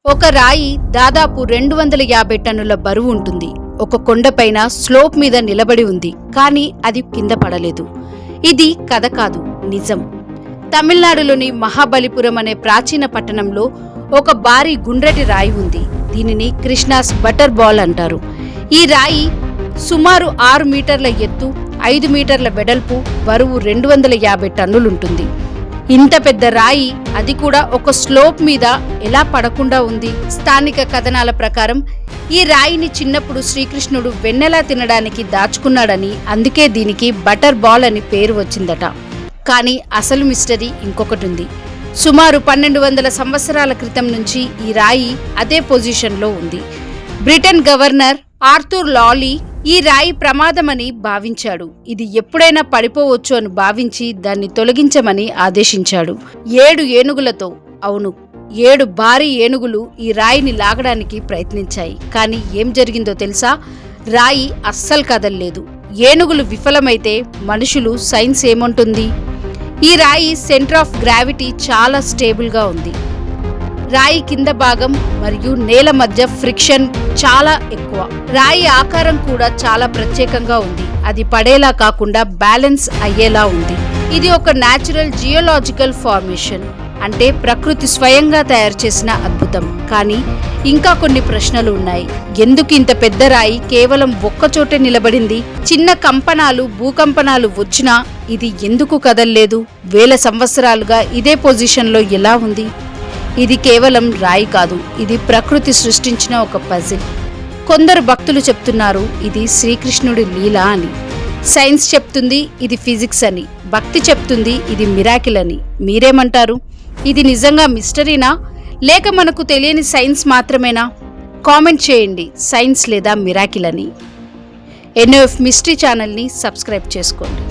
ఒక రాయి దాదాపు 250 టన్నుల బరువు ఉంటుంది. ఒక కొండపైన స్లోప్ మీద నిలబడి ఉంది, కానీ అది కింద పడలేదు. ఇది కథ కాదు, నిజం. తమిళనాడులోని మహాబలిపురం అనే ప్రాచీన పట్టణంలో ఒక భారీ గుండ్రటి రాయి ఉంది. దీనిని కృష్ణాస్ బటర్ బాల్ అంటారు. ఈ రాయి సుమారు 6 మీటర్ల ఎత్తు, 5 మీటర్ల వెడల్పు, బరువు 250 టన్నులుంటుంది. ఇంత పెద్ద రాయి, అది కూడా ఒక స్లోప్ మీద ఎలా పడకుండా ఉంది? స్థానిక కథనాల ప్రకారం ఈ రాయిని చిన్నప్పుడు శ్రీకృష్ణుడు వెన్నెలా తినడానికి దాచుకున్నాడని, అందుకే దీనికి బటర్ బాల్ అని పేరు వచ్చిందట. కానీ అసలు మిస్టరీ ఇంకొకటుంది. సుమారు 1200 సంవత్సరాల క్రితం నుంచి ఈ రాయి అదే పొజిషన్లో ఉంది. బ్రిటన్ గవర్నర్ ఆర్థర్ లాలీ ఈ రాయి ప్రమాదమని భావించాడు. ఇది ఎప్పుడైనా పడిపోవచ్చు అని భావించి దాన్ని తొలగించమని ఆదేశించాడు. 7 ఏనుగులతో, అవును 7 భారీ ఏనుగులు ఈ రాయిని లాగడానికి ప్రయత్నించాయి. కానీ ఏం జరిగిందో తెలుసా? రాయి అస్సలు కదల్లేదు. ఏనుగులు విఫలమైతే మనుషులు సైన్స్ ఏమంటుంది? ఈ రాయి సెంటర్ ఆఫ్ గ్రావిటీ చాలా స్టేబుల్గా ఉంది. రాయి కింద భాగం మరియు నేల మధ్య ఫ్రిక్షన్ చాలా ఎక్కువ. రాయి ఆకారం కూడా చాలా ప్రత్యేకంగా ఉంది. అది పడేలా కాకుండా బ్యాలెన్స్ అయ్యేలా ఉంది. ఇది ఒక న్యాచురల్ జియోలాజికల్ ఫార్మేషన్, అంటే ప్రకృతి స్వయంగా తయారు చేసిన అద్భుతం. కానీ ఇంకా కొన్ని ప్రశ్నలు ఉన్నాయి. ఎందుకు ఇంత పెద్ద రాయి కేవలం ఒక్కచోటే నిలబడింది? చిన్న కంపనాలు, భూకంపనాలు వచ్చినా ఇది ఎందుకు కదల్లేదు? వేల సంవత్సరాలుగా ఇదే పొజిషన్లో ఎలా ఉంది? ఇది కేవలం రాయి కాదు, ఇది ప్రకృతి సృష్టించిన ఒక పజిల్. కొందరు భక్తులు చెప్తున్నారు ఇది శ్రీకృష్ణుడి లీల అని. సైన్స్ చెప్తుంది ఇది ఫిజిక్స్ అని. భక్తి చెప్తుంది ఇది మిరాకిల్ అని. మీరేమంటారు? ఇది నిజంగా మిస్టరీనా, లేక మనకు తెలియని సైన్స్ మాత్రమేనా? కామెంట్ చేయండి, సైన్స్ లేదా మిరాకిల్ అని. NOF మిస్టరీ ఛానల్ని సబ్స్క్రైబ్ చేసుకోండి.